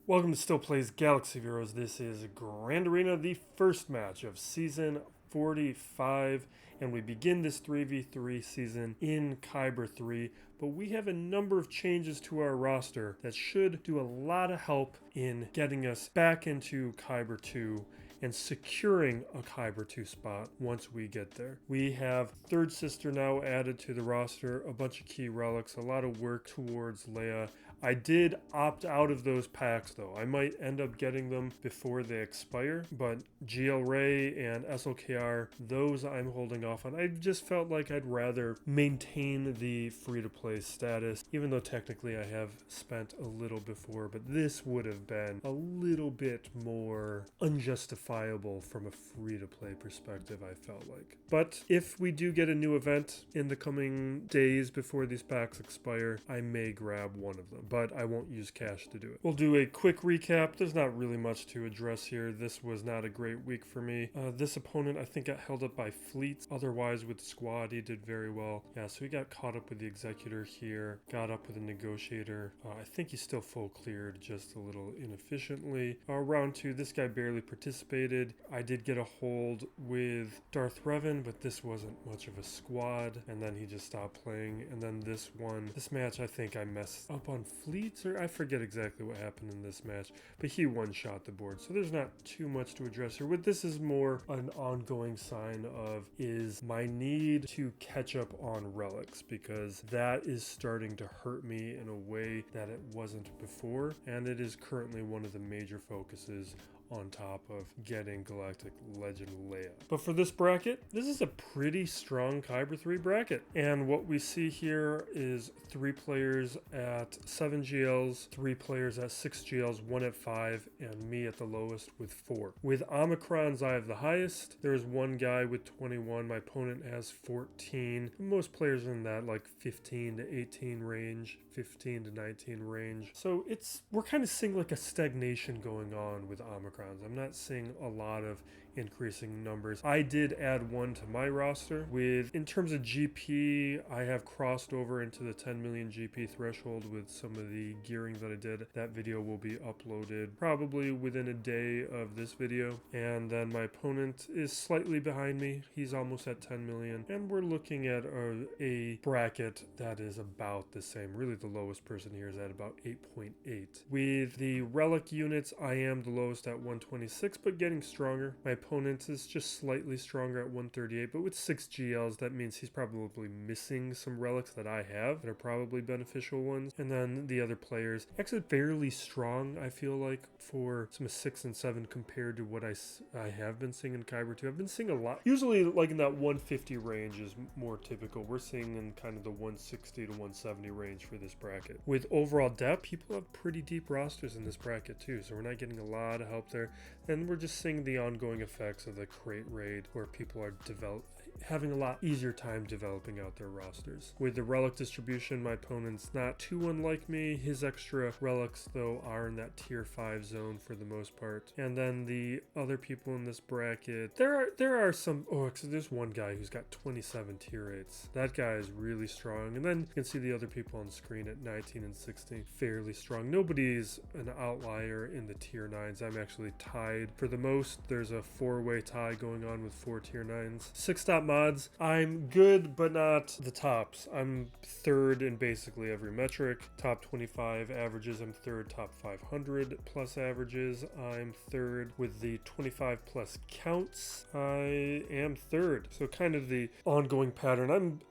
Welcome to Still Plays Galaxy Heroes. This is Grand Arena, the first match of Season 45, and we begin this 3v3 season in Kyber 3, but we have a number of changes to our roster that should do a lot of help in getting us back into Kyber 2 and securing a Kyber 2 spot once we get there. We have Third Sister now added to the roster, a bunch of key relics, a lot of work towards Leia. I did opt out of those packs though. I might end up getting them before they expire, but GL Ray and SLKR, those I'm holding off on. I just felt like I'd rather maintain the free-to-play status, even though technically I have spent a little before, but this would have been a little bit more unjustifiable from a free-to-play perspective, I felt like. But if we do get a new event in the coming days before these packs expire, I may grab one of them, but I won't use cash to do it. We'll do a quick recap. There's not really much to address here. This was not a great week for me. This opponent, I think, got held up by fleets. Otherwise, with the squad, he did very well. Yeah, so he got caught up with the Executor here, got up with the Negotiator. I think he's still full cleared, just a little inefficiently. Round 2, this guy barely participated. I did get a hold with Darth Revan, but this wasn't much of a squad, and then he just stopped playing. And then this match, I think I messed up on fleets, or I forget exactly what happened in this match, but he one-shot the board, so there's not too much to address here. With this is more an ongoing sign of is my need to catch up on relics, because that is starting to hurt me in a way that it wasn't before, and it is currently one of the major focuses on top of getting Galactic Legend Leia. But for this bracket, this is a pretty strong Kyber 3 bracket. And what we see here is 3 players at 7 GLs, 3 players at 6 GLs, 1 at 5, and me at the lowest with 4. With Omicrons, I have the highest. There's 1 guy with 21. My opponent has 14. Most players are in that like 15 to 18 range, 15 to 19 range. So we're kind of seeing like a stagnation going on with Omicron. I'm not seeing a lot of increasing numbers. I did add 1 to my roster. In terms of GP, I have crossed over into the 10 million GP threshold with some of the gearing that I did. That video will be uploaded probably within a day of this video. And then my opponent is slightly behind me. He's almost at 10 million. And we're looking at a bracket that is about the same. Really, the lowest person here is at about 8.8. With the relic units, I am the lowest at 126, but getting stronger. My opponent is just slightly stronger at 138, but with 6 GLs, that means he's probably missing some relics that I have that are probably beneficial ones. And then the other players, actually fairly strong, I feel like, for some 6 and 7 compared to what I have been seeing in Kyber 2. I've been seeing a lot. Usually, like in that 150 range is more typical. We're seeing in kind of the 160 to 170 range for this bracket. With overall depth, people have pretty deep rosters in this bracket too, so we're not getting a lot of help there. And we're just seeing the ongoing effects of the crate raid, where people are having a lot easier time developing out their rosters. With the relic distribution, my opponent's not too unlike me. His extra relics, though, are in that tier 5 zone for the most part. And then the other people in this bracket, there are some, so there's one guy who's got 27 tier 8s. That guy is really strong. And then you can see the other people on the screen at 19 and 16, fairly strong. Nobody's an outlier in the tier 9s. I'm actually tied for the most. There's a 4-way tie going on with 4 tier 9s. 6 top mods, I'm good, but not the tops. I'm 3rd in basically every metric. Top 25 averages, I'm 3rd. Top 500 plus averages, I'm 3rd. With the 25 plus counts, I am 3rd. So kind of the ongoing pattern.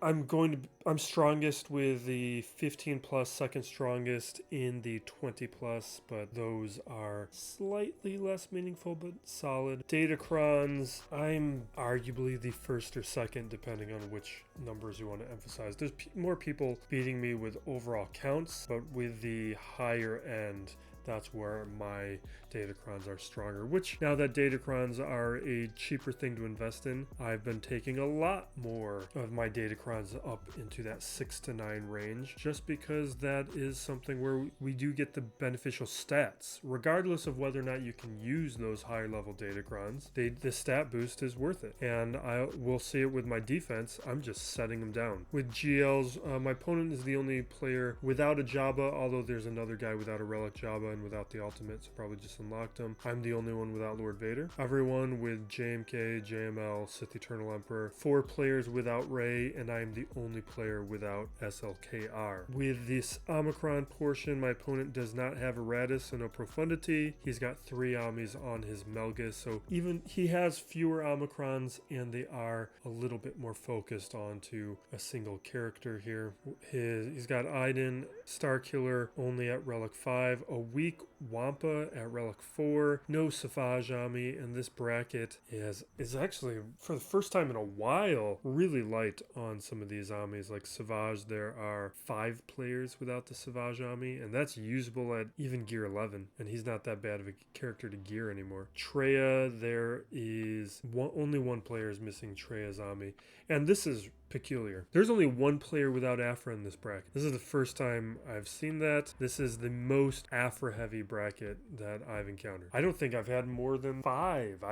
I'm strongest with the 15 plus, second strongest in the 20 plus, but those are slightly less meaningful but solid. Datacrons, I'm arguably the 1st or 2nd, depending on which numbers you want to emphasize. There's more people beating me with overall counts, but with the higher end, that's where my Datacrons are stronger, which now that Datacrons are a cheaper thing to invest in, I've been taking a lot more of my Datacrons up into that 6 to 9 range, just because that is something where we do get the beneficial stats. Regardless of whether or not you can use those higher level Datacrons, the stat boost is worth it. And I will see it with my defense, I'm just setting them down. With GLs, my opponent is the only player without a Jabba, although there's another guy without a relic Jabba, again without the ultimate, so probably just unlocked him. I'm the only one without Lord Vader. Everyone with JMK, JML, Sith Eternal Emperor. 4 players without Rey, and I'm the only player without SLKR. With this Omicron portion, my opponent does not have a Raddus, so no Profundity. He's got 3 Omnis on his Malgus, so even he has fewer Omicrons, and they are a little bit more focused onto a single character here. He's got Iden, Starkiller only at Relic 5, a weak Wampa at Relic 4, no Savage Ami, and this bracket is actually, for the first time in a while, really light on some of these Amis. Like Savage, there are 5 players without the Savage Ami, and that's usable at even gear 11, and he's not that bad of a character to gear anymore. Traya, there is only 1 player is missing Traya's Ami, and this is peculiar. There's only 1 player without Aphra in this bracket. This is the first time I've seen that. This is the most Aphra heavy bracket that I've encountered. I don't think I've had more than 5.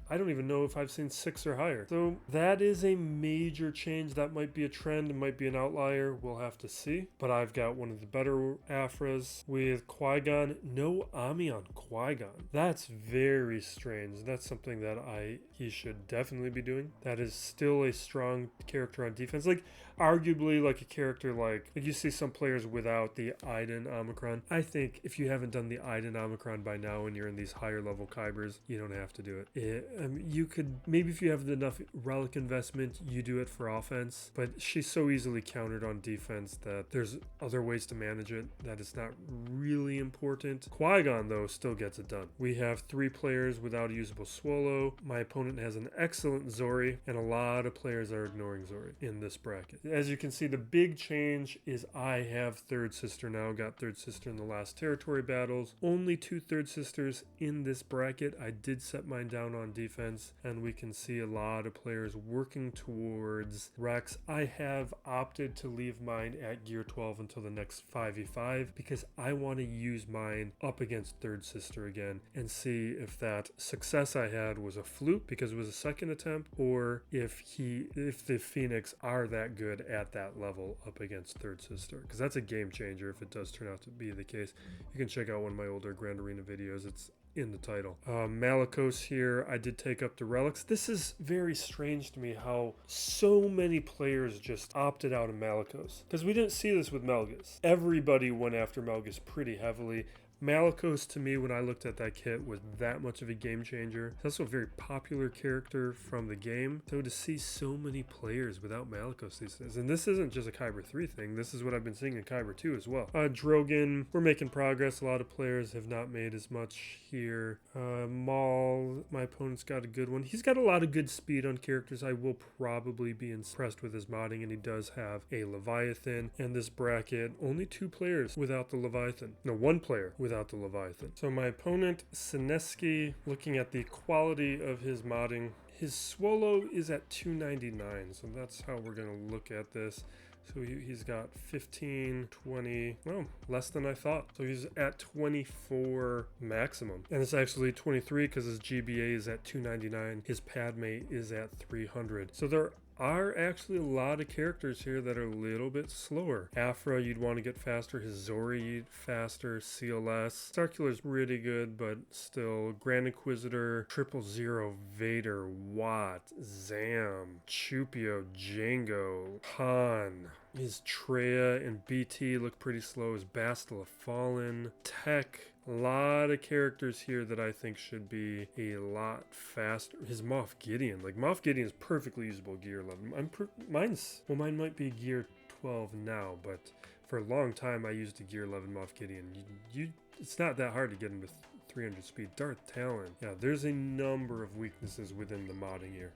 I don't even know if I've seen 6 or higher. So that is a major change. That might be a trend. It might be an outlier. We'll have to see. But I've got one of the better Aphras with Qui-Gon. No Ami on Qui-Gon. That's very strange. That's something that he should definitely be doing. That is still a strong character on defense. Like, arguably, like a character like you see some players without the Iden Omicron. I think if you haven't done the Iden Omicron by now and you're in these higher level Kybers, you don't have to do it. You could, maybe if you have enough relic investment, you do it for offense, but she's so easily countered on defense that there's other ways to manage it, that it's not really important. Qui-Gon, though, still gets it done. We have 3 players without a usable Swolo. My opponent has an excellent Zorii, and a lot of players are ignoring Zorii in this bracket. As you can see, the big change is I have Third Sister now. Got Third Sister in the last territory battles. Only 2 Third Sisters in this bracket. I did set mine down on defense, and we can see a lot of players working towards Rex. I have opted to leave mine at gear 12 until the next 5v5 because I want to use mine up against Third Sister again and see if that success I had was a fluke because it was a second attempt, or if the Phoenix are that good at that level up against Third Sister, because that's a game changer if it does turn out to be the case. You can check out one of my older Grand Arena videos. It's in the title. Malicos here, I did take up the relics. This is very strange to me how so many players just opted out of Malicos, because we didn't see this with Malgus. Everybody went after Malgus pretty heavily. Malicos, to me, when I looked at that kit, was that much of a game changer. It's also a very popular character from the game. So to see so many players without Malicos these days, and this isn't just a Kyber 3 thing, this is what I've been seeing in Kyber 2 as well. Drogon, we're making progress. A lot of players have not made as much here. Maul, my opponent's got a good one. He's got a lot of good speed on characters. I will probably be impressed with his modding, and he does have a Leviathan. And this bracket, only 2 players without the Leviathan. No, 1 player without the Leviathan. So my opponent, Sineski, looking at the quality of his modding, his Swolo is at 299, so that's how we're going to look at this. So he's got 15, 20, well, less than I thought. So he's at 24 maximum. And it's actually 23 because his GBA is at 299. His Padme is at 300. So there are actually a lot of characters here that are a little bit slower. Aphra, you'd want to get faster. His Zorii, faster. CLS. Starkiller's really good, but still. Grand Inquisitor, 000, Vader, Watt, Zam, Chupio, Django, Han. His Traya and BT look pretty slow. His Bastila Fallen, Tech. A lot of characters here that I think should be a lot faster. His Moff Gideon. Like, Moff Gideon is perfectly usable gear 11. Mine might be gear 12 now, but for a long time I used a gear 11 Moff Gideon. It's not that hard to get him to 300 speed. Darth Talon. Yeah, there's a number of weaknesses within the modding here.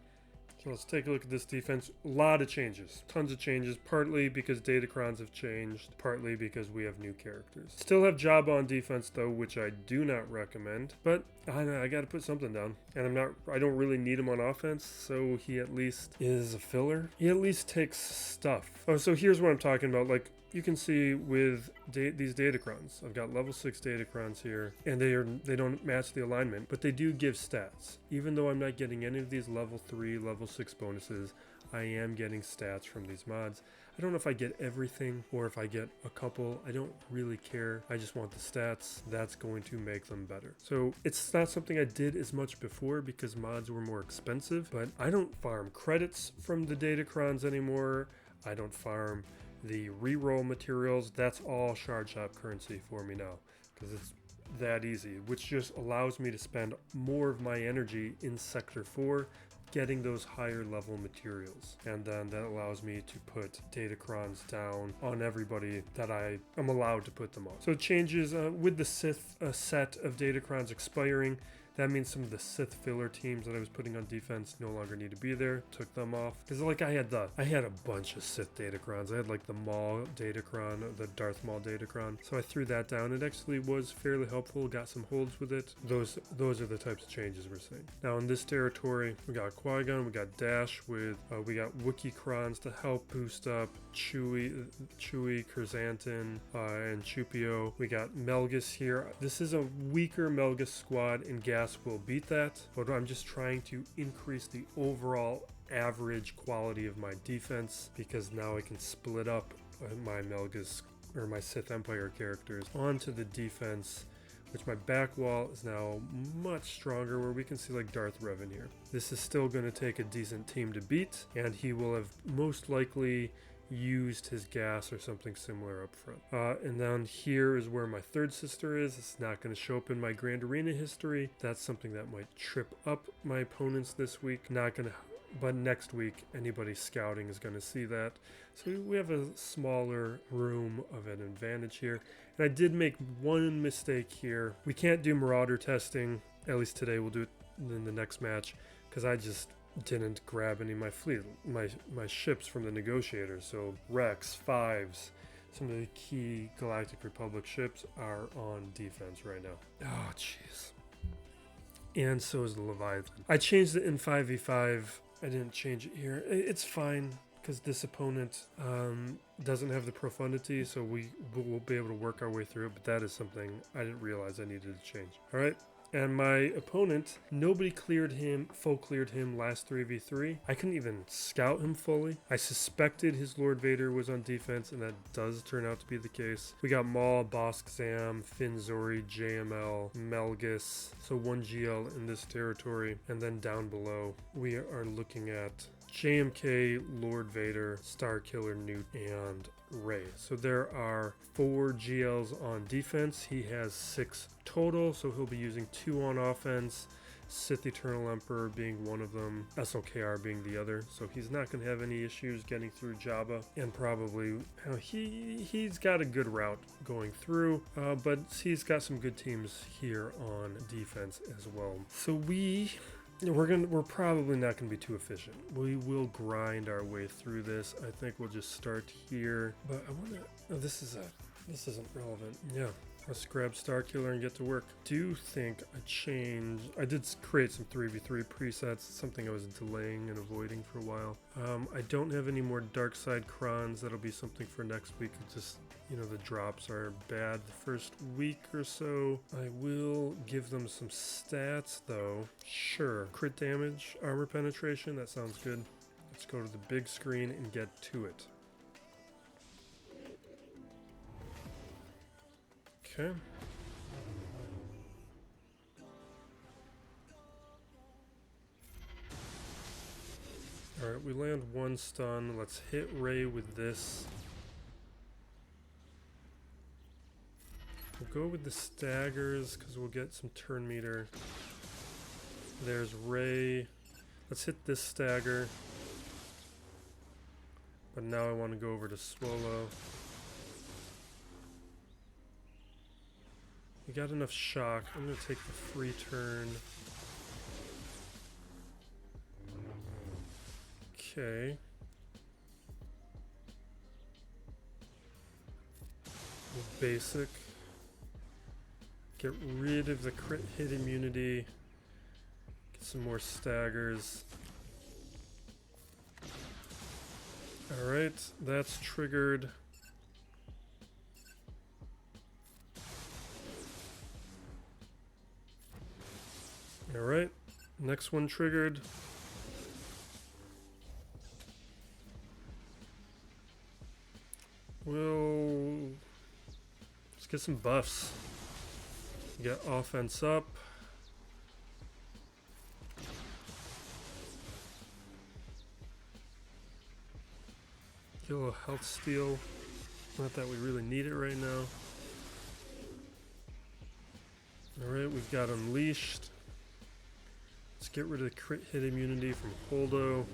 So let's take a look at this defense. A lot of changes. Tons of changes. Partly because Datacrons have changed. Partly because we have new characters. Still have Jabba on defense though, which I do not recommend. But I got to put something down. And I don't really need him on offense. So he at least is a filler. He at least takes stuff. Oh, so here's what I'm talking about. Like, you can see with these Datacrons, I've got level 6 Datacrons here, and they don't match the alignment, but they do give stats. Even though I'm not getting any of these level 3, level 6 bonuses, I am getting stats from these mods. I don't know if I get everything or if I get a couple. I don't really care. I just want the stats. That's going to make them better. So it's not something I did as much before because mods were more expensive, but I don't farm credits from the Datacrons anymore. I don't farm the reroll materials. That's all shard shop currency for me now because it's that easy, which just allows me to spend more of my energy in Sector 4 getting those higher level materials, and then that allows me to put Datacrons down on everybody that I am allowed to put them on. So it changes with the Sith set of Datacrons expiring. That means some of the Sith filler teams that I was putting on defense no longer need to be there. Took them off. Because like I had a bunch of Sith Datacrons. I had like the Maul Datacron, the Darth Maul Datacron. So I threw that down. It actually was fairly helpful. Got some holds with it. Those are the types of changes we're seeing. Now in this territory, we got Qui-Gon, we got Dash with, we got Wookiee-Crons to help boost up Chewie, Curzantin, and Chupio. We got Malgus here. This is a weaker Malgus squad, and Gas will beat that, but I'm just trying to increase the overall average quality of my defense because now I can split up my Malgus or my Sith Empire characters onto the defense, which my back wall is now much stronger, where we can see like Darth Revan here. This is still going to take a decent team to beat, and he will have most likely used his gas or something similar up front. And then here is where my third sister is. It's not going to show up in my Grand Arena history. That's something that might trip up my opponents this week. Not going to, but next week anybody scouting is going to see that. So we have a smaller room of an advantage here. And I did make one mistake here. We can't do Marauder testing, at least today. We'll do it in the next match, because I just didn't grab any of my fleet, my ships from the Negotiator. So Rex, Fives, some of the key Galactic Republic ships are on defense right now. Oh, jeez. And so is the Leviathan. I changed it in 5v5. I didn't change it here. It's fine, because this opponent doesn't have the Profundity, so we will be able to work our way through it, but that is something I didn't realize I needed to change. All right. And my opponent, nobody full cleared him last 3v3. I couldn't even scout him fully. I suspected his Lord Vader was on defense, and that does turn out to be the case. We got Maul, Bossk, Zam, Finn, Zorii, JML, Malgus. So 1 GL in this territory. And then down below, we are looking at JMK, Lord Vader, Starkiller, Nute, and Rey. So there are 4 GLs on defense. He has 6 total, so he'll be using 2 on offense. Sith Eternal Emperor being one of them, SLKR being the other. So he's not going to have any issues getting through Jabba, and probably he's got a good route going through, but he's got some good teams here on defense as well. So we're probably not going to be too efficient. We will grind our way through this. I think we'll just start here. But I want to... Oh, this isn't relevant. Yeah. Let's grab Starkiller and get to work. Do think I did create some 3v3 presets, something I was delaying and avoiding for a while. I don't have any more Dark Side Crons. That'll be something for next week. It's just, the drops are bad the first week or so. I will give them some stats though. Sure. Crit damage, armor penetration, that sounds good. Let's go to the big screen and get to it. Okay. Alright, we land 1 stun. Let's hit Rey with this. We'll go with the staggers because we'll get some turn meter. There's Rey. Let's hit this stagger. But now I want to go over to Swolo. We got enough shock. I'm going to take the free turn. Okay. Basic. Get rid of the crit hit immunity. Get some more staggers. Alright, that's triggered. Alright, next one triggered. Let's get some buffs. Get offense up. Get a little health steal. Not that we really need it right now. Alright, we've got Unleashed. Let's get rid of the crit hit immunity from Hondo.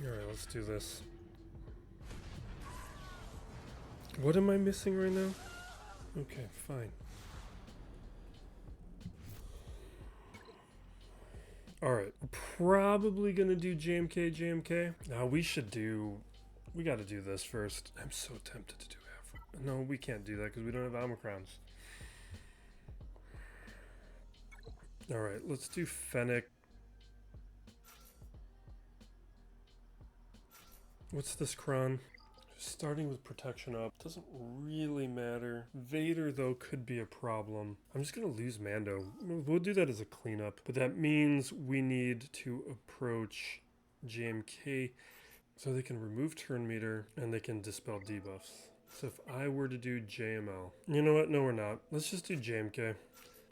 Alright, let's do this. What am I missing right now? Okay, fine. Alright, probably gonna do JMK. Now we gotta do this first. I'm so tempted to do Aphra. No, we can't do that because we don't have Omicrons. Alright, let's do Fennec. What's this cron? Starting with protection up doesn't really matter. Vader, though, could be a problem. I'm just going to lose Mando. We'll do that as a cleanup. But that means we need to approach JMK so they can remove turn meter and they can dispel debuffs. So if I were to do JML... You know what? No, we're not. Let's just do JMK.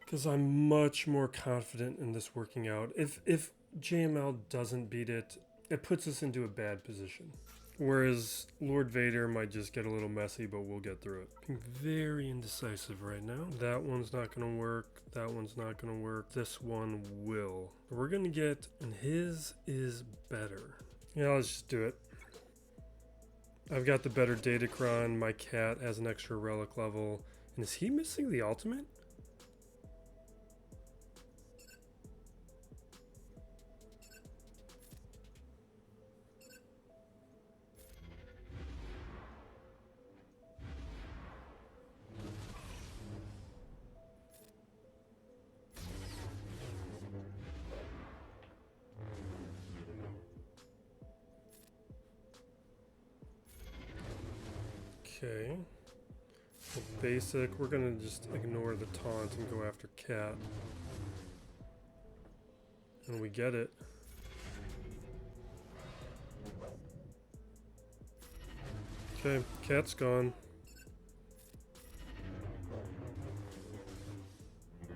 Because I'm much more confident in this working out. If JML doesn't beat it, it puts us into a bad position. Whereas Lord Vader might just get a little messy, but we'll get through it. Being very indecisive right now. That one's not going to work. That one's not going to work. This one will. We're going to get, and his is better. Yeah, let's just do it. I've got the better Datacron. My cat has an extra relic level. And is he missing the ultimate? Okay. So basic, we're gonna just ignore the taunt and go after Cat. And we get it. Okay, Cat's gone.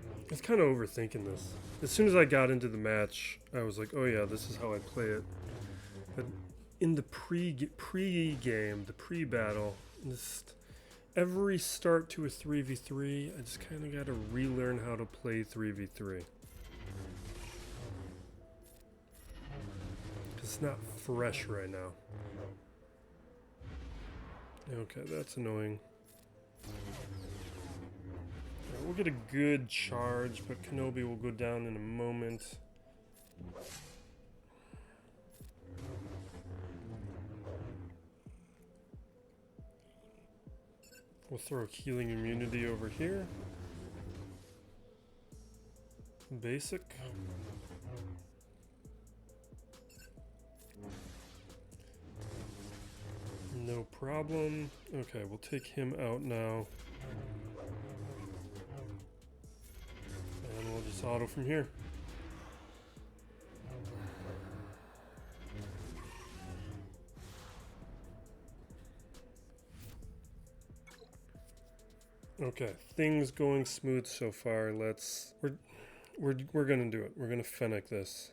I was kind of overthinking this. As soon as I got into the match, I was like, oh yeah, this is how I play it. But in the pre-game, the pre-battle, just every start to a 3v3, I just kind of got to relearn how to play 3v3. It's not fresh right now. Okay, that's annoying. Right, we'll get a good charge, but Kenobi will go down in a moment. We'll throw healing immunity over here. Basic. No problem. Okay, we'll take him out now. And we'll just auto from here. Okay, things going smooth so far. We're gonna do it. We're gonna Fennec this.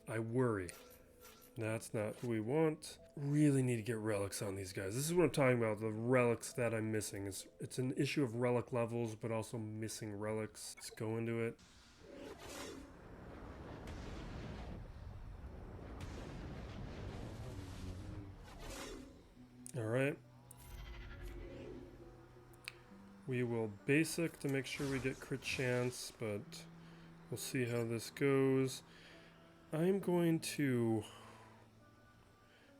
I worry. That's not who we want. Really need to get relics on these guys. This is what I'm talking about. The relics that I'm missing. It's an issue of relic levels, but also missing relics. Let's go into it. All right. We will basic to make sure we get crit chance, but we'll see how this goes. I'm going to...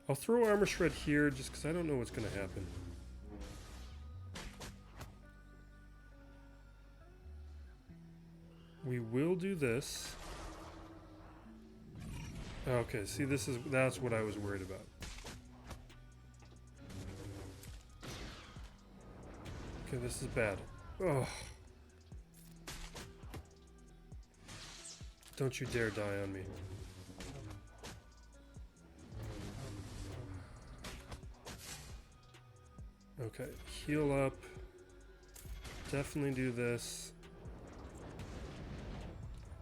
I'll throw Armor Shred here just because I don't know what's going to happen. We will do this. Okay, see, that's what I was worried about. Okay, this is bad. Oh. Don't you dare die on me. Okay, heal up. Definitely do this.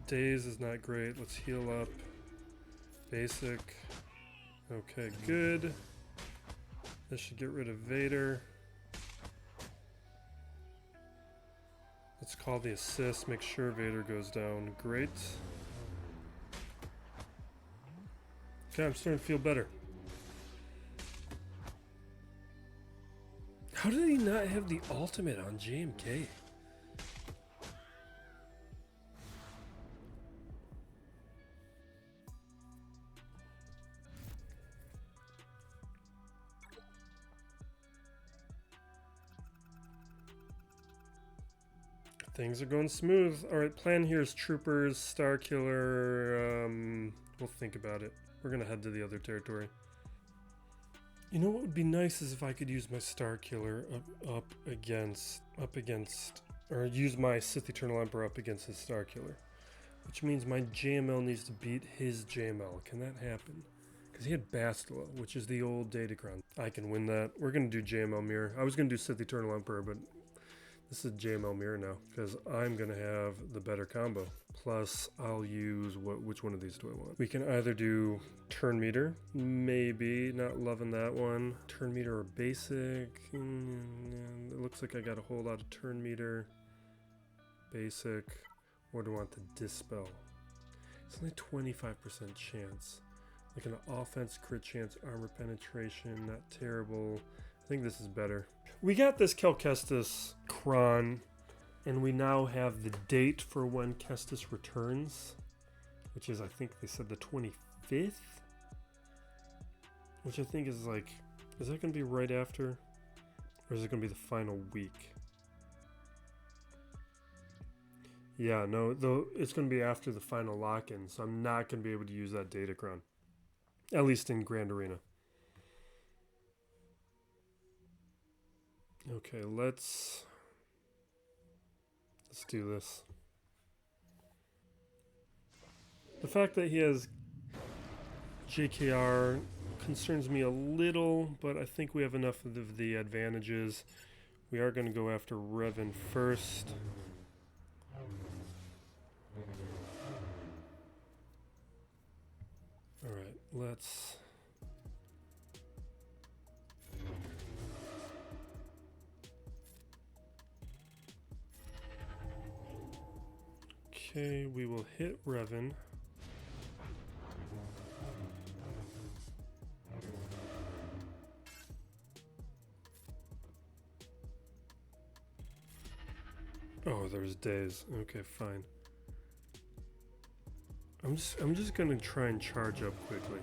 Daze is not great. Let's heal up. Basic. Okay, good. This should get rid of Vader. Let's call the assist. Make sure Vader goes down. Great. Okay, I'm starting to feel better. How did he not have the ultimate on JMK? Things are going smooth. Alright, plan here is troopers, Starkiller. We'll think about it. We're gonna head to the other territory. You know what would be nice is if I could use my Starkiller up against, or use my Sith Eternal Emperor up against his Starkiller. Which means my JML needs to beat his JML. Can that happen? Because he had Bastila, which is the old Datacron. I can win that. We're gonna do JML Mirror. I was gonna do Sith Eternal Emperor, but this is JML Mirror now, because I'm going to have the better combo. Plus, I'll use, which one of these do I want? We can either do Turn Meter, maybe, not loving that one. Turn Meter or Basic, it looks like I got a whole lot of Turn Meter. Basic, or do I want the Dispel? It's only 25% chance. Like an offense, crit chance, armor penetration, not terrible. I think this is better. We got this Kel Kestis Kron, and we now have the date for when Kestis returns, which is, I think they said the 25th, which I think is like, is that going to be right after, or is it going to be the final week? Yeah, no, though it's going to be after the final lock-in, so I'm not going to be able to use that Datacron, at least in Grand Arena. Okay, let's do this. The fact that he has JKR concerns me a little, but I think we have enough of the advantages. We are going to go after Revan first. Alright, let's... Okay, we will hit Revan. Oh, there's days. Okay, fine. I'm just gonna try and charge up quickly.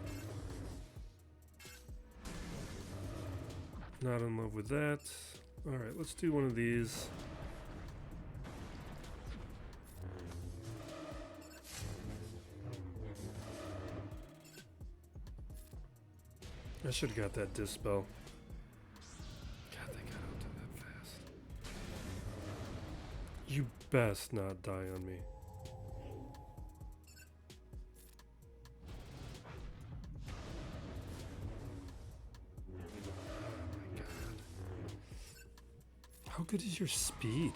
Not in love with that. Alright, let's do one of these. I should have got that Dispel. God, they got out to that fast. You best not die on me. Oh my God. How good is your speed?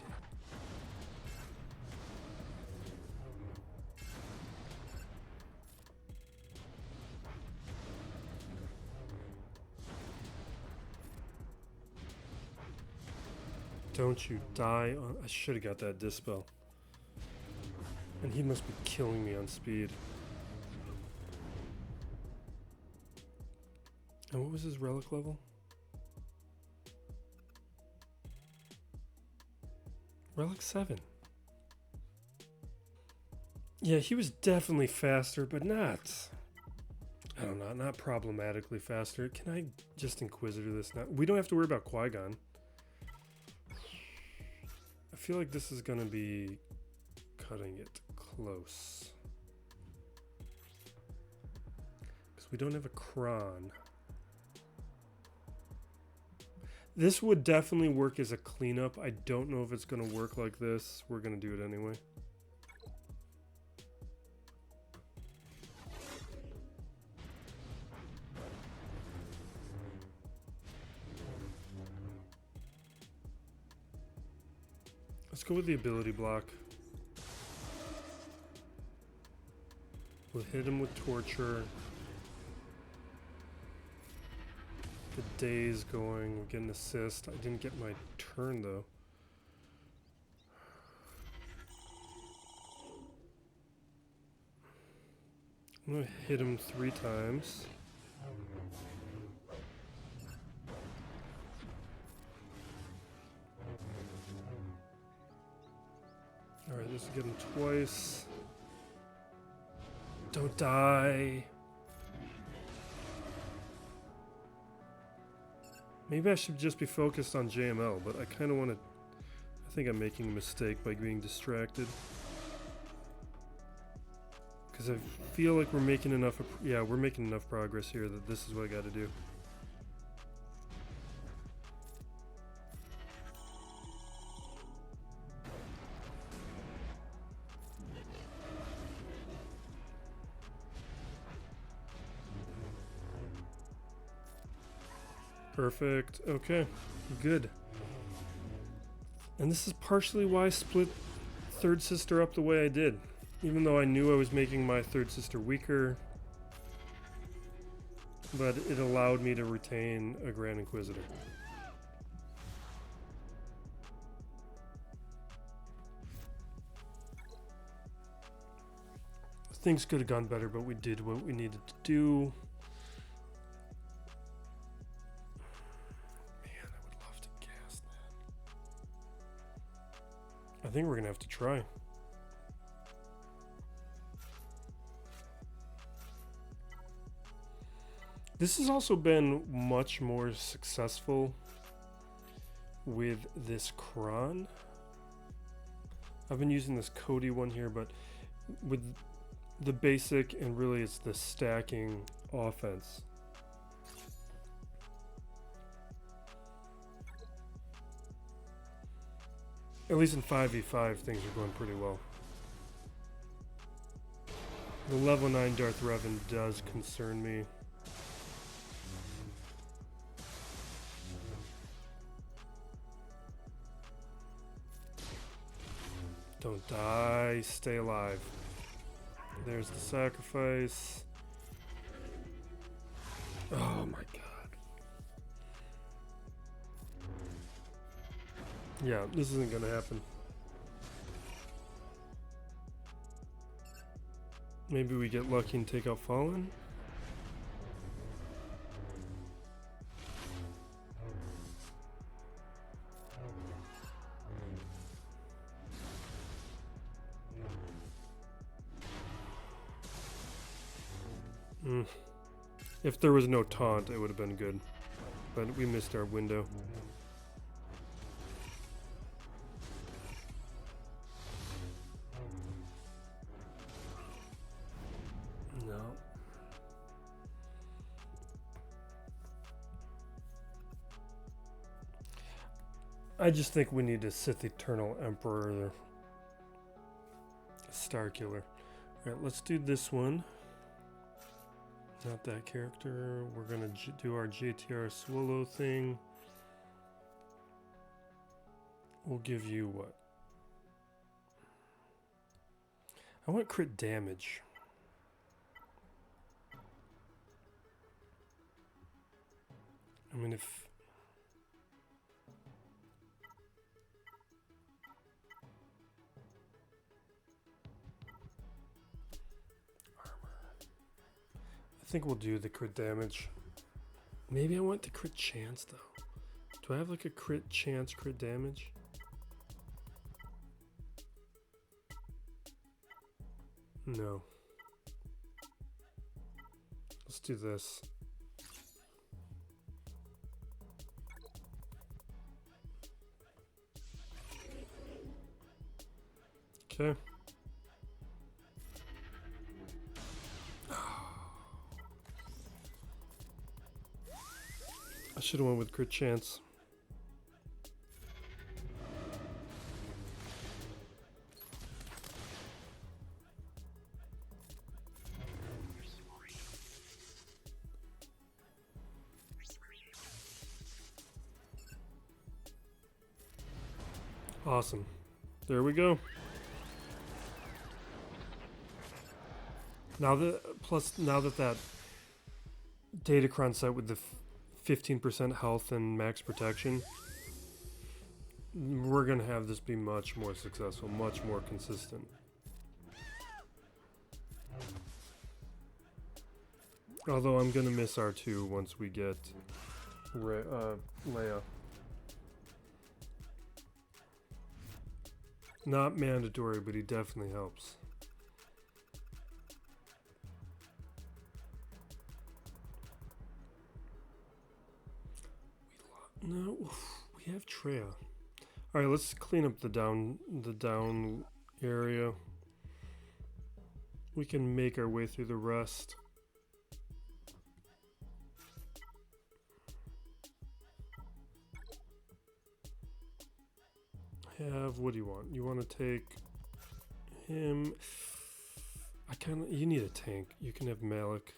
Don't you die on... I should have got that Dispel. And he must be killing me on speed. And what was his relic level? Relic 7. Yeah, he was definitely faster, but not... I don't know, not problematically faster. Can I just Inquisitor this now? We don't have to worry about Qui-Gon. I feel like this is going to be cutting it close. Because we don't have a Kron. This would definitely work as a cleanup. I don't know if it's going to work like this. We're going to do it anyway. Let's go with the ability block. We'll hit him with torture. The day's going. We'll get an assist. I didn't get my turn though. I'm gonna hit him 3 times. Alright, this will get him twice. Don't die. Maybe I should just be focused on JML, but I kind of want to... I think I'm making a mistake by being distracted. Because I feel like we're making enough... Yeah, we're making enough progress here that this is what I got to do. Perfect. Okay. Good. And this is partially why I split Third Sister up the way I did. Even though I knew I was making my Third Sister weaker. But it allowed me to retain a Grand Inquisitor. Things could have gone better, but we did what we needed to do. I think we're gonna have to try. This has also been much more successful with this Kron. I've been using this Cody one here, but with the basic and really it's the stacking offense. At least in 5v5, things are going pretty well. The level 9 Darth Revan does concern me. Don't die, stay alive. There's the sacrifice. Oh my god. Yeah, this isn't gonna happen. Maybe we get lucky and take out Fallen. If there was no taunt, it would have been good. But we missed our window. No. I just think we need to Sith Eternal Emperor. Starkiller. Alright, let's do this one. Not that character. We're gonna do our JTR Swolo thing. We'll give you what? I want crit damage. I mean, if... I think we'll do the crit damage. Maybe I want the crit chance though. Do I have like a crit chance, crit damage? No. Let's do this. Okay. I should have went with crit chance. Awesome. There we go. Now that that Datacron set with the 15% health and max protection, we're gonna have this be much more successful, much more consistent. Although I'm gonna miss R2 once we get Leia. Not mandatory, but he definitely helps. No, we have Traya. All right, let's clean up the down area. We can make our way through the rest. What do you want? You want to take him? You need a tank. You can have Malik.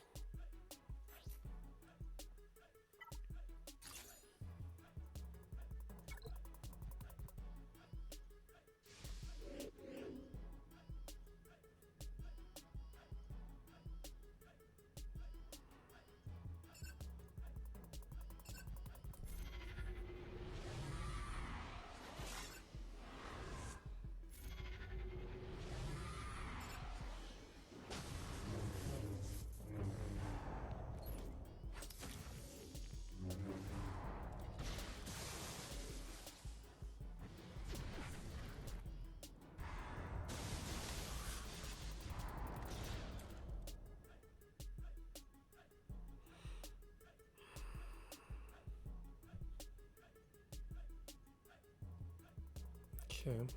Okay.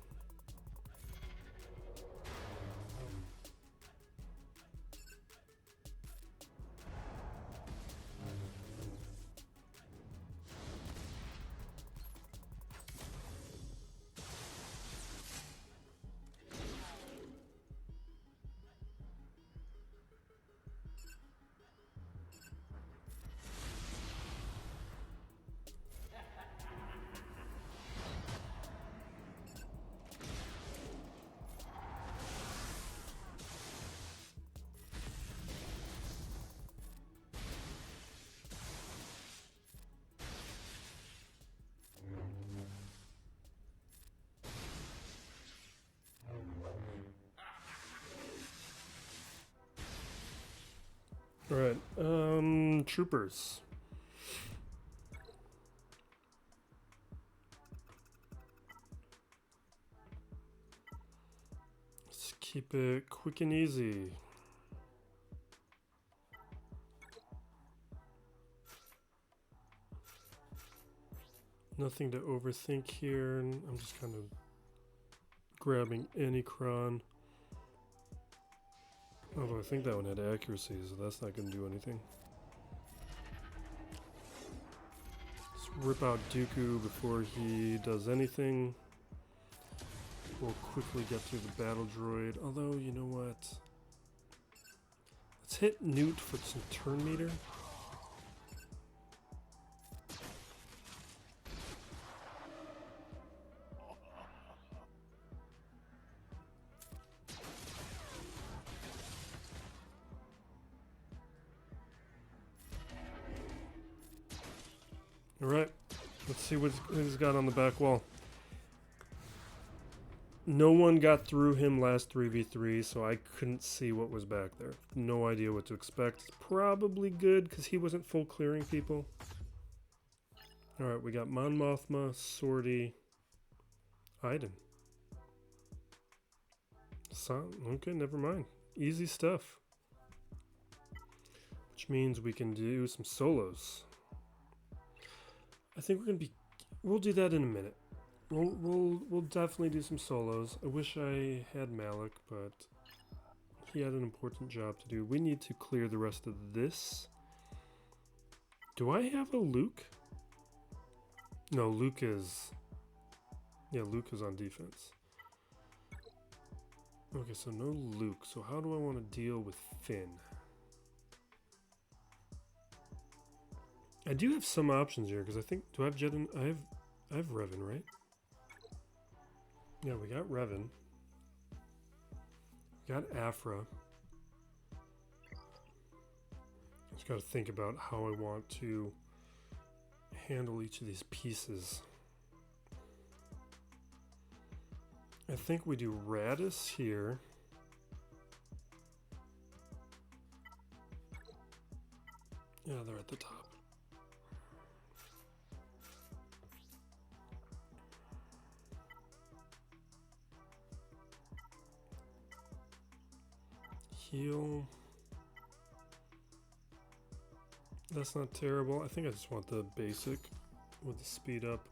All right, troopers. Let's keep it quick and easy. Nothing to overthink here. I'm just kind of grabbing any cron. Although I think that one had accuracy, so that's not going to do anything. Let's rip out Dooku before he does anything. We'll quickly get through the battle droid. Although, you know what? Let's hit Nute for some turn meter. Alright, let's see what he's got on the back wall. No one got through him last 3v3, so I couldn't see what was back there. No idea what to expect. It's probably good, because he wasn't full clearing people. Alright, we got Mon Mothma, Zorii, Iden. Okay, never mind. Easy stuff. which means we can do some solos. I think we'll do that in a minute. We'll definitely do some solos. I wish I had Malik, but he had an important job to do. We need to clear the rest of this. Do I have a Luke? No, Luke is... Yeah, Luke is on defense. Okay, so no Luke. So how do I want to deal with Finn? I do have some options here, because I think... Do I have Jedin? I have Revan, right? Yeah, we got Revan. We got Aphra. Just got to think about how I want to handle each of these pieces. I think we do Raddus here. Yeah, they're at the top. Heal. That's not terrible. I think I just want the basic with the speed up.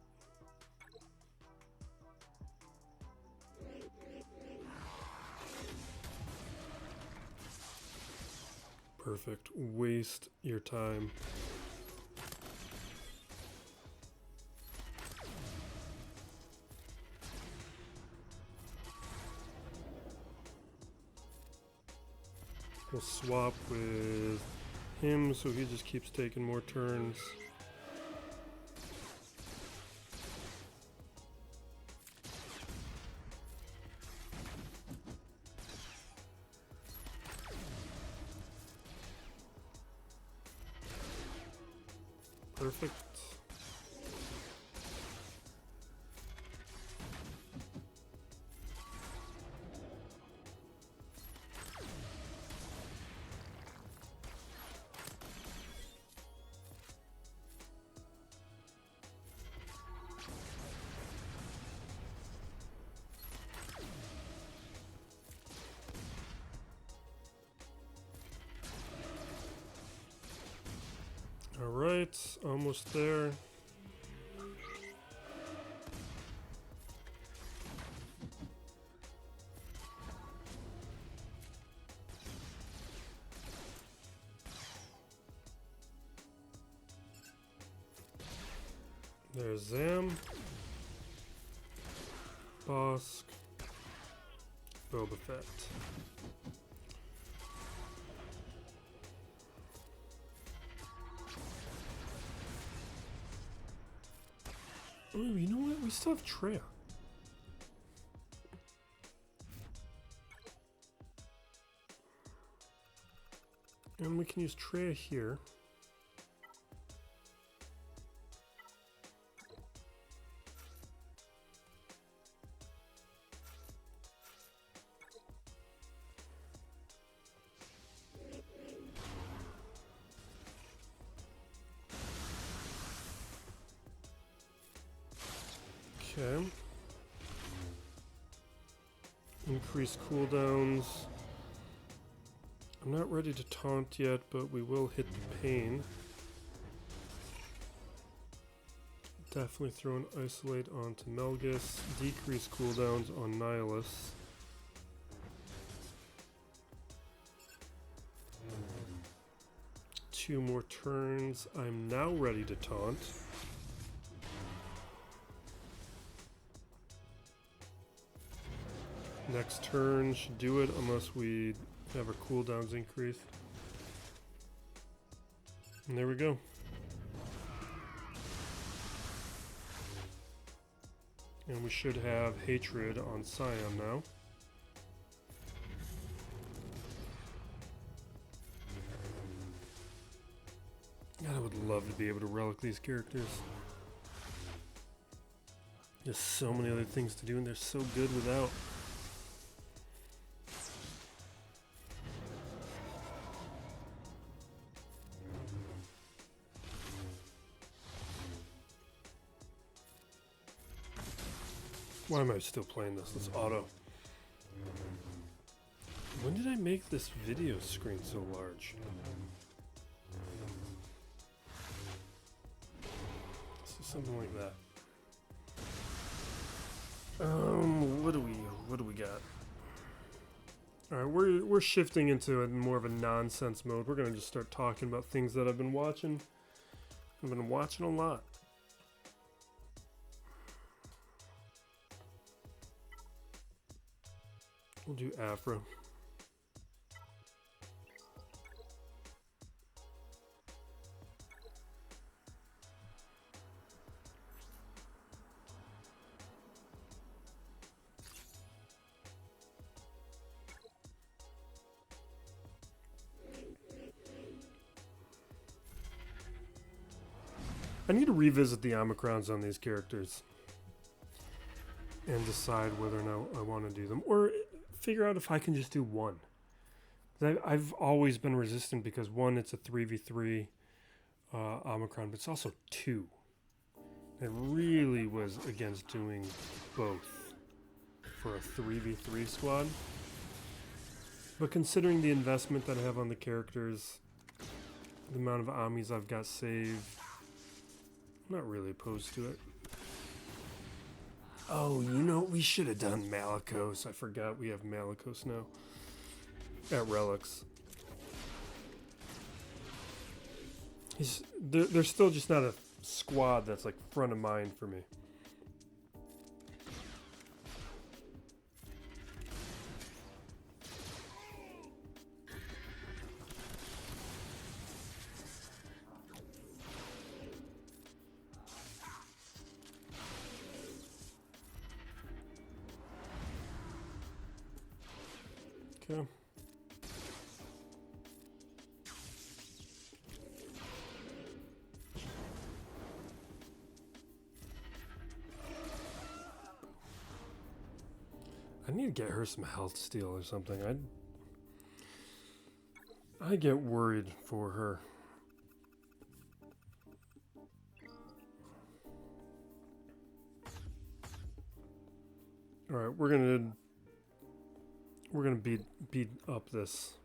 Perfect. Waste your time. We'll swap with him so he just keeps taking more turns. Perfect. All right, almost there. There's Zam, Bossk, Boba Fett. Oh, you know what? We still have Traya. And we can use Traya here. Okay. Increase cooldowns. I'm not ready to taunt yet, but we will hit the pain. Definitely throw an isolate onto Malgus. Decrease cooldowns on Nihilus. Two more turns. I'm now ready to taunt. Next turn should do it unless we have our cooldowns increased. And there we go. And we should have Hatred on Scion now. God, I would love to be able to relic these characters. There's so many other things to do and they're so good without. Why am I still playing this? Let's auto. When did I make this video screen so large? Something like that. What do we got? All right, we're shifting into more of a nonsense mode. We're gonna just start talking about things that I've been watching. I've been watching a lot. We'll do Aphra. I need to revisit the Omicrons on these characters and decide whether or not I want to do them, or figure out if I can just do one. I've always been resistant because one, it's a 3v3 Omicron, but it's also 2. I really was against doing both for a 3v3 squad. But considering the investment that I have on the characters, the amount of Amis I've got saved, I'm not really opposed to it. Oh, you know, we should have done Malicos. I forgot we have Malicos now at Relics. They're still just not a squad that's like front of mind for me. Okay. I need to get her some health steal or something. I get worried for her. All right, we're gonna beat up this.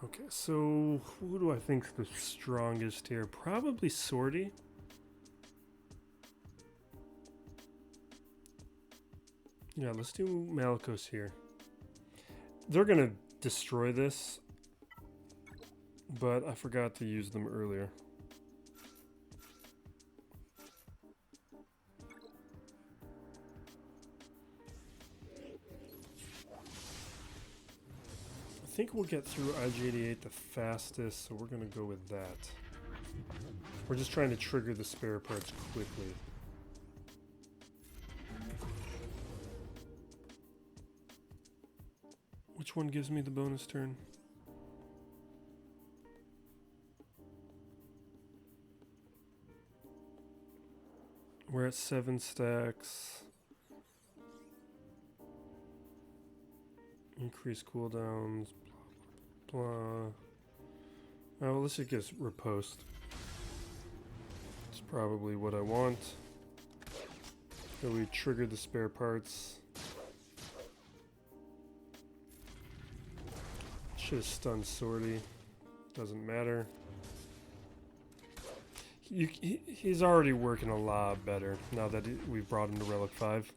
Okay, so who do I think's the strongest here? Probably Zorii. Yeah, let's do Malicos here. They're gonna destroy this, but I forgot to use them earlier. I think we'll get through IG-88 the fastest, so we're gonna go with that. We're just trying to trigger the spare parts quickly. Which one gives me the bonus turn? We're at 7 stacks. Increase cooldowns. Blah, blah, blah. Oh, let's just get riposte. It's probably what I want. So we triggered the spare parts. Should have stunned Zorii. Doesn't matter. He's already working a lot better now that we've brought him to Relic 5.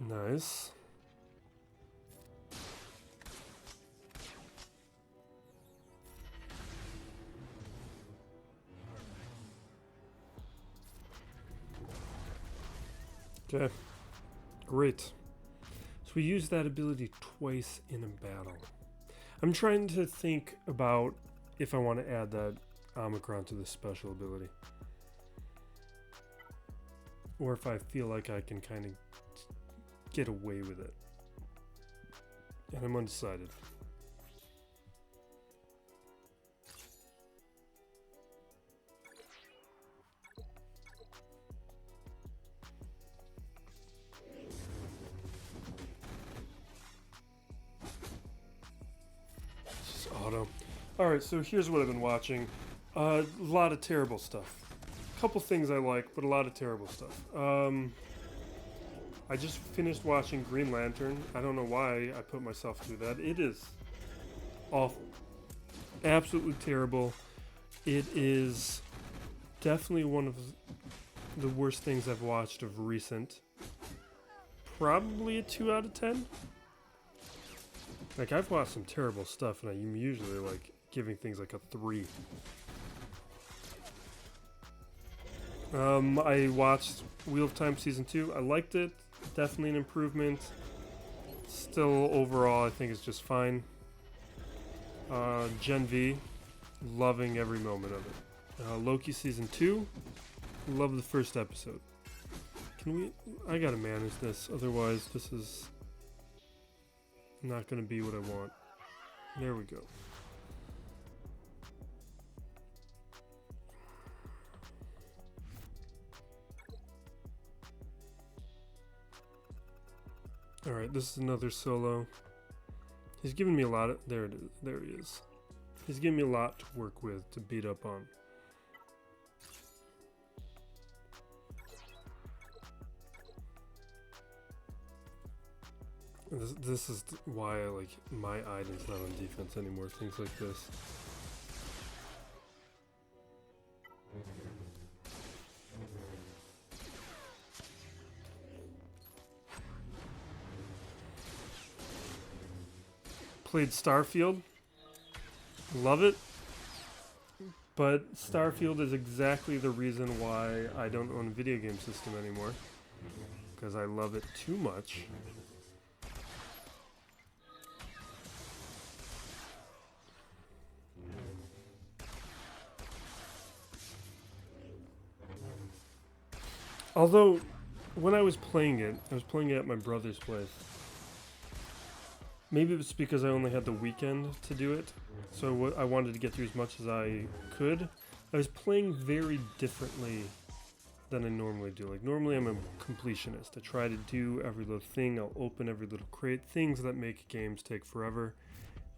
Nice. Okay, great. So we use that ability twice in a battle. I'm trying to think about if I want to add that Omicron to the special ability. Or if I feel like I can kind of get away with it. And I'm undecided. Auto. Alright, so here's what I've been watching. A lot of terrible stuff. A couple things I like, but a lot of terrible stuff. I just finished watching Green Lantern. I don't know why I put myself through that. It is awful. Absolutely terrible. It is definitely one of the worst things I've watched of recent. Probably a 2 out of 10. Like, I've watched some terrible stuff, and I'm usually, like, giving things like a 3. I watched Wheel of Time Season 2. I liked it. Definitely an improvement. Still, overall, I think it's just fine. Gen V. Loving every moment of it. Loki Season 2. Love the first episode. Can we... I gotta manage this, otherwise this is not gonna be what I want. There we go. Alright, this is another solo. He's giving me a lot of... There it is. There he is. He's giving me a lot to work with, to beat up on. This is why I like my Iden's not on defense anymore. Things like this. Played Starfield. Love it. But Starfield is exactly the reason why I don't own a video game system anymore. Because I love it too much. Although, when I was playing it at my brother's place. Maybe it's because I only had the weekend to do it, so I wanted to get through as much as I could. I was playing very differently than I normally do. Like, normally I'm a completionist. I try to do every little thing, I'll open every little crate, things that make games take forever.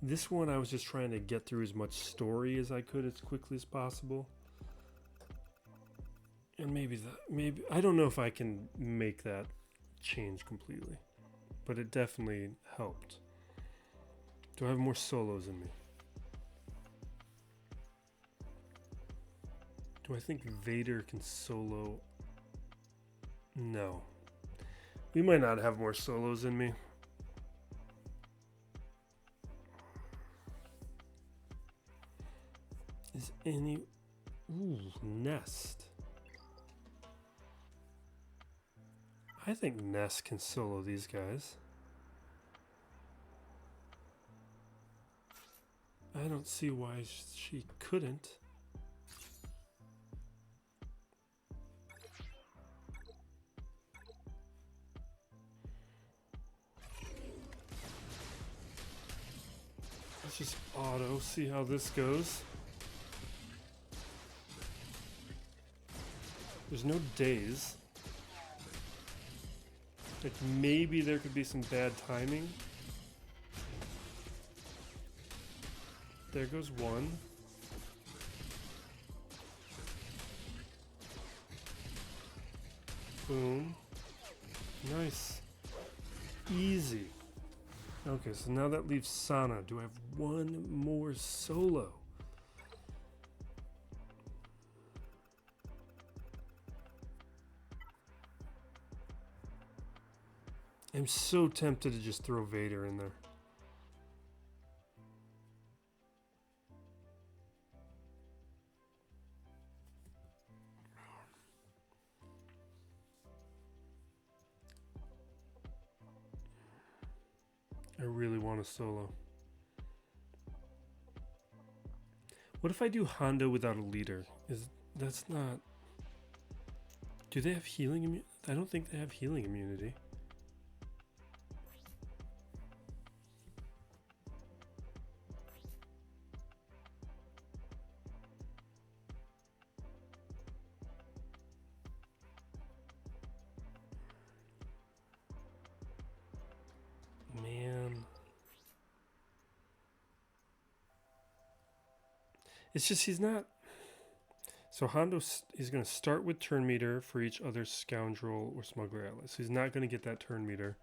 This one I was just trying to get through as much story as I could as quickly as possible. And maybe I don't know if I can make that change completely, but it definitely helped. Do I have more solos in me? Do I think Vader can solo? No. We might not have more solos in me. Is any... Ooh, Nest. I think Nest can solo these guys. I don't see why she couldn't. Let's just auto, see how this goes. There's no days. Like, maybe there could be some bad timing. There goes one. Boom. Nice. Easy. Okay, so now that leaves Sana. Do I have one more solo? I'm so tempted to just throw Vader in there. I really want a solo. What if I do Hondo without a leader? That's not... Do they have healing immunity? I don't think they have healing immunity. It's just he's not... So Hondo, he's going to start with turn meter for each other scoundrel or smuggler ally. So he's not going to get that turn meter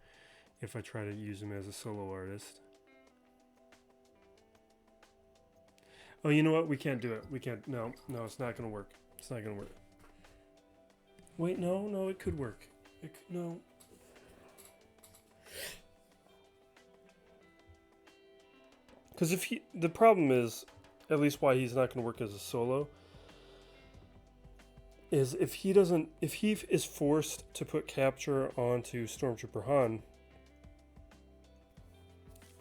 if I try to use him as a solo artist. Oh, you know what? We can't do it. We can't. No, it's not going to work. It's not going to work. Wait, no, it could work. No. Because the problem is, at least why he's not going to work as a solo, is if he is forced to put capture onto Stormtrooper Han,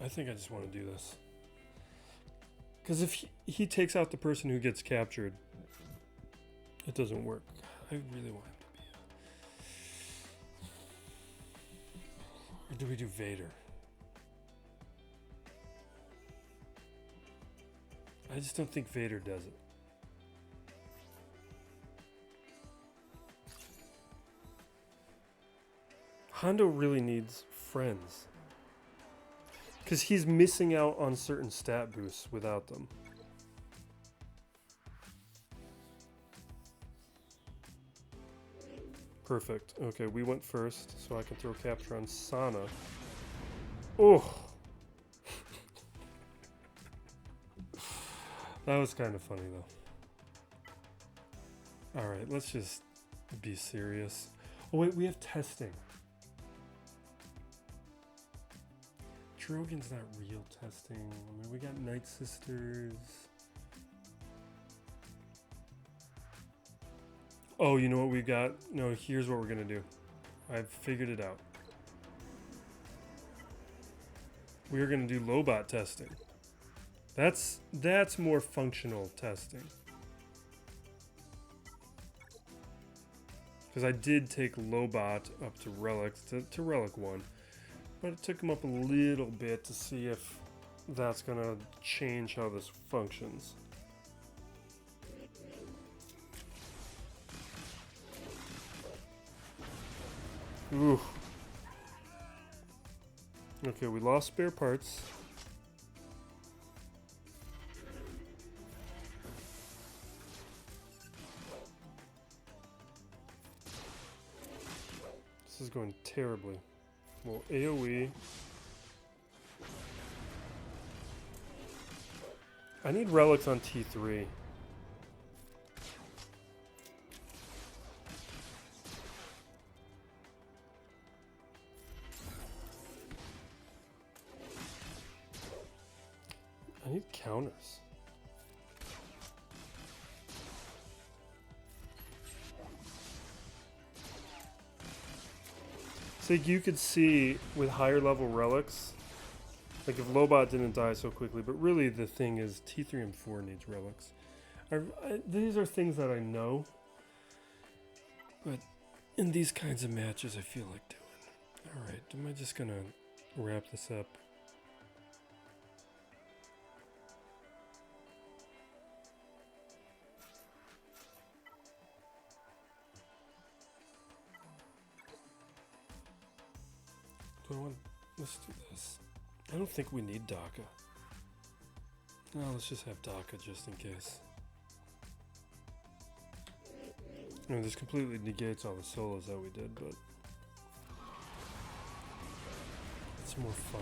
I think I just want to do this. Because if he takes out the person who gets captured, it doesn't work. I really want him to be. Or do we do Vader? I just don't think Vader does it. Hondo really needs friends. Because he's missing out on certain stat boosts without them. Perfect. Okay, we went first, so I can throw capture on Sana. Oh! That was kind of funny, though. Alright, let's just be serious. Oh, wait, we have testing. Drogon's not real testing. I mean, we got Night Sisters. Oh, you know what we got? No, here's what we're gonna do. I've figured it out. We are gonna do Lobot testing. That's more functional testing. Because I did take Lobot up to Relics, to Relic 1. But it took him up a little bit to see if that's going to change how this functions. Ooh. Okay, we lost spare parts. This is going terribly. Well, AoE. I need relics on T3. I need counters. So you could see with higher level relics, like if Lobot didn't die so quickly, but really the thing is T3 and 4 needs relics. These are things that I know, but in these kinds of matches I feel like doing. Alright, am I just gonna wrap this up? Let's do this. I don't think we need DACA. No, let's just have DACA just in case. I mean, this completely negates all the solos that we did, but it's more fun.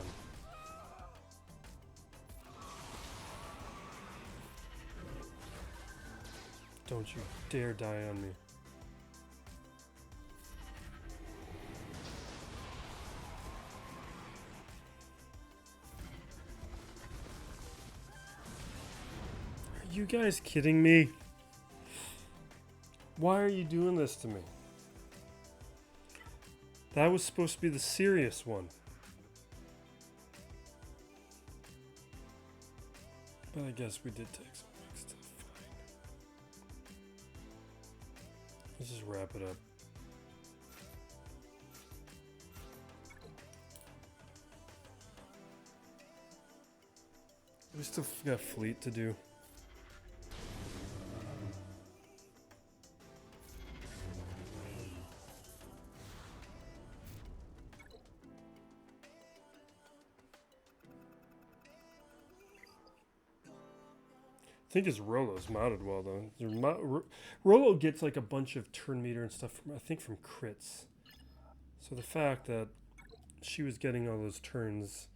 Don't you dare die on me. Are you guys kidding me? Why are you doing this to me? That was supposed to be the serious one. But I guess we did take some big stuff. Fine. Let's just wrap it up. We still got fleet to do. I think his Rolo's modded well though. Rolo gets like a bunch of turn meter and stuff from, I think, from crits. So the fact that she was getting all those turns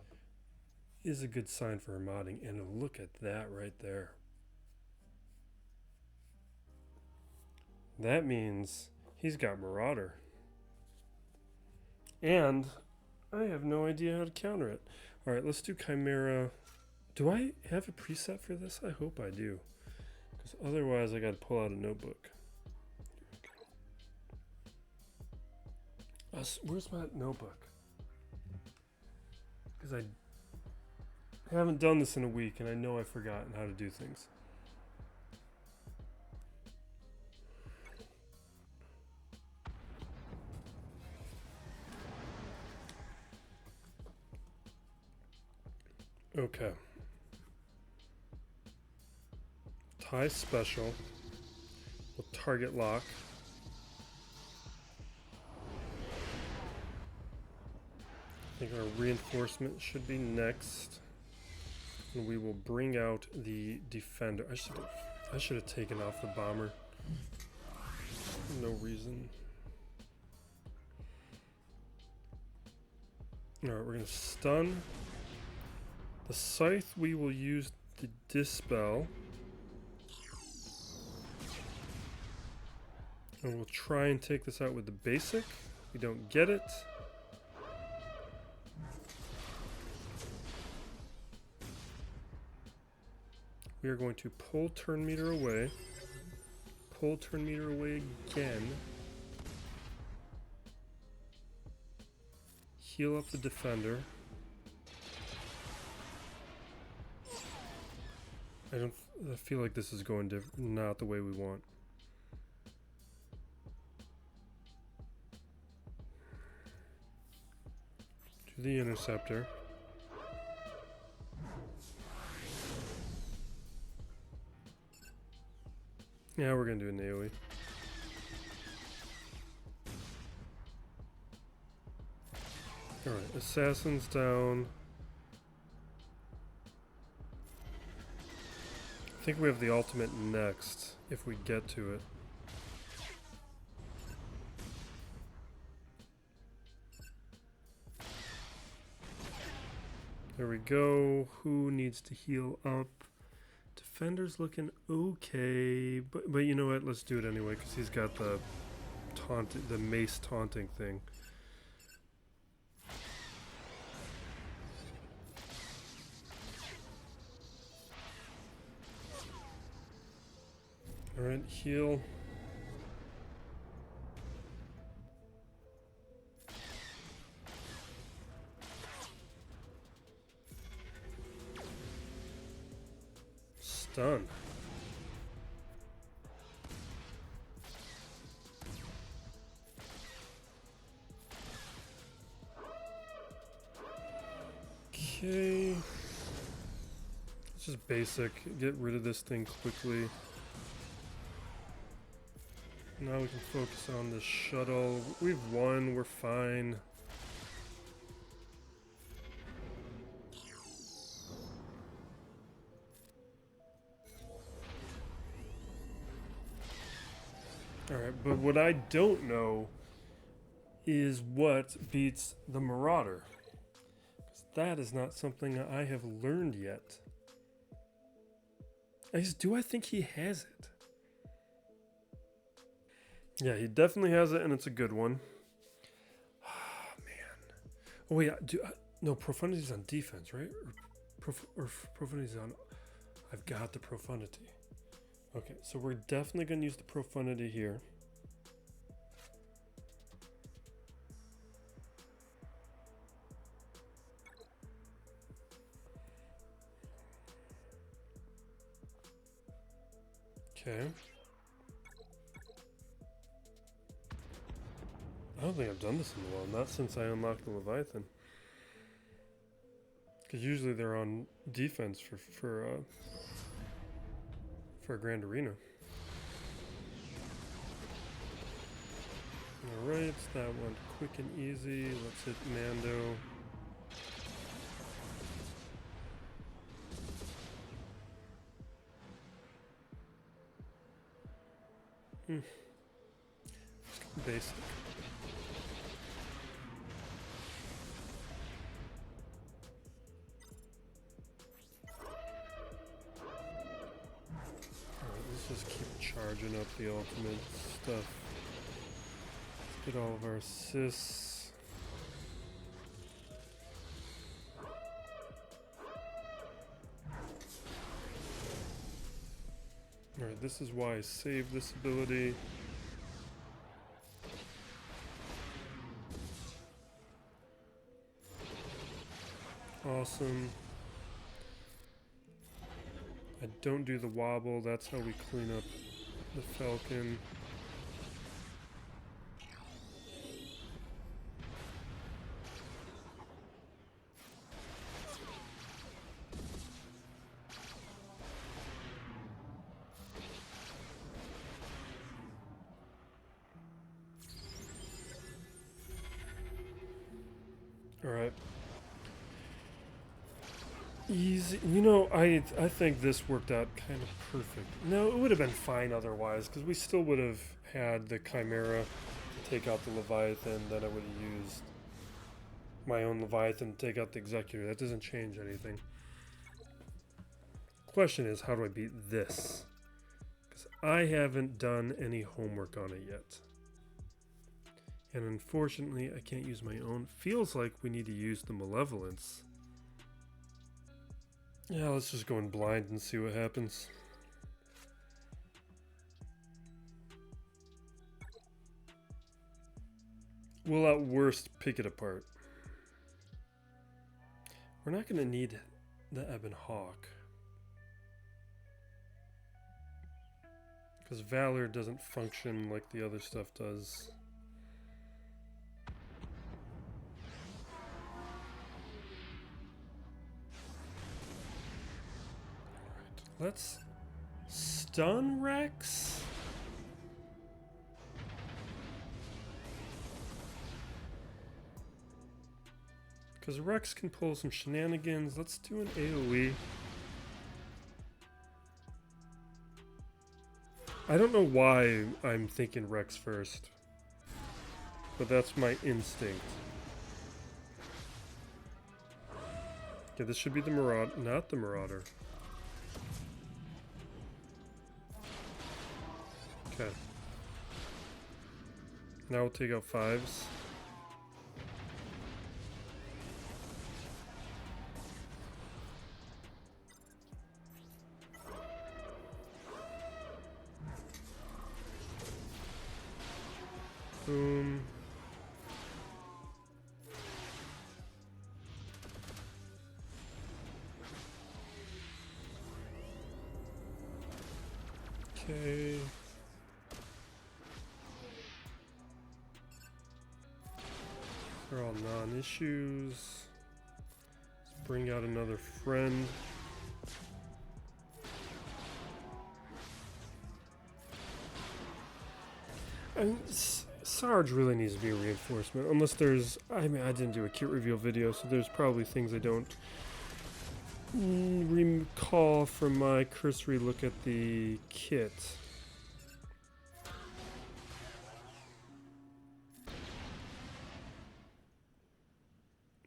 is a good sign for her modding. And look at that right there. That means he's got Marauder. And I have no idea how to counter it. Alright, let's do Chimera. Do I have a preset for this? I hope I do. Because otherwise I gotta pull out a notebook. Where's my notebook? Because I haven't done this in a week and I know I've forgotten how to do things. Okay. Tie special. We'll target lock. I think our reinforcement should be next. And we will bring out the defender. I should have taken off the bomber. No reason. Alright, we're gonna stun. The scythe we will use to dispel. And we'll try and take this out with the basic. We don't get it. We are going to pull turn meter away. Pull turn meter away again. Heal up the defender. I feel like this is going not the way we want. To the interceptor. Yeah, we're gonna do an AoE. Alright, assassins down. I think we have the ultimate next, if we get to it. There we go. Who needs to heal up? Defender's looking okay, but you know what? Let's do it anyway, because he's got the mace taunting thing. Alright, heal. Stun. Okay. It's just basic. Get rid of this thing quickly. Now we can focus on the shuttle. We've won, we're fine. Alright, but what I don't know is what beats the Marauder. Because that is not something I have learned yet. Do I think he has it? Yeah, he definitely has it, and it's a good one. Oh, man. Oh, wait, no, Profundity's on defense, right? Or Profundity's on... I've got the Profundity. Okay, so we're definitely going to use the Profundity here. Okay. I don't think I've done this in a while, not since I unlocked the Leviathan. Because usually they're on defense for a Grand Arena. Alright, that went quick and easy. Let's hit Mando. Basic. Alright, let's just keep charging up the ultimate stuff. Let's get all of our assists. Alright, this is why I saved this ability. Awesome. I don't do the wobble, that's how we clean up the Falcon. Alright. Easy. You know, I think this worked out kind of perfect. No, it would have been fine otherwise, because we still would have had the Chimera to take out the Leviathan, then I would have used my own Leviathan to take out the Executor. That doesn't change anything. Question is, how do I beat this? Because I haven't done any homework on it yet. And unfortunately, I can't use my own. Feels like we need to use the Malevolence. Yeah, let's just go in blind and see what happens. We'll at worst pick it apart. We're not going to need the Ebon Hawk. Because Valor doesn't function like the other stuff does. Let's stun Rex. Because Rex can pull some shenanigans. Let's do an AoE. I don't know why I'm thinking Rex first, but that's my instinct. Okay, this should be the Marauder, not the Marauder. Okay. Now we'll take out 5s. Boom. Okay. They're all non-issues. Let's bring out another friend. And Sarge really needs to be a reinforcement, unless there's, I mean, I didn't do a kit reveal video, so there's probably things I don't recall from my cursory look at the kit.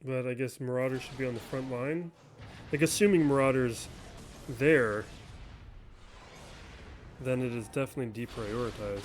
But I guess Marauder should be on the front line. Like, assuming Marauder's there, then it is definitely deprioritized.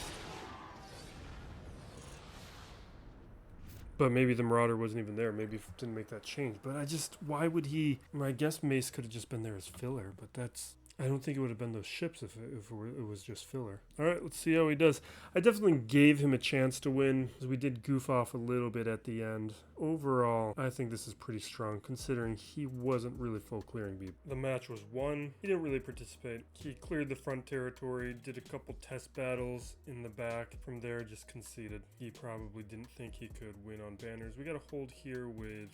But maybe the Marauder wasn't even there. Maybe it didn't make that change. But I just, why would he? I guess Mace could have just been there as filler. But that's, I don't think it would have been those ships if it was just filler. All right, let's see how he does. I definitely gave him a chance to win, because we did goof off a little bit at the end. Overall, I think this is pretty strong, considering he wasn't really full clearing beat. The match was won. He didn't really participate. He cleared the front territory, did a couple test battles in the back. From there, just conceded. He probably didn't think he could win on banners. We got a hold here with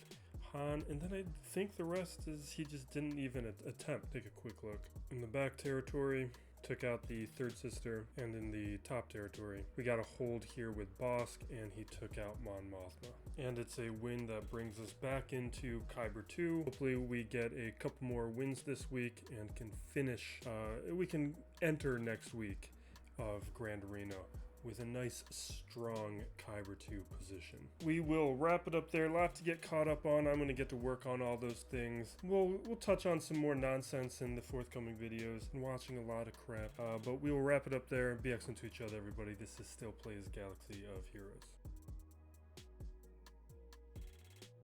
Han, and then I think the rest is he just didn't even attempt. Take a quick look. In the back territory, took out the third sister, and in the top territory, we got a hold here with Bossk, and he took out Mon Mothma. And it's a win that brings us back into Kyber 2. Hopefully we get a couple more wins this week and can finish, we can enter next week of Grand Arena with a nice, strong Kyber 2 position. We will wrap it up there. A lot to get caught up on. I'm going to get to work on all those things. We'll touch on some more nonsense in the forthcoming videos and watching a lot of crap. But we will wrap it up there. Be excellent to each other, everybody. This is Still Plays Galaxy of Heroes.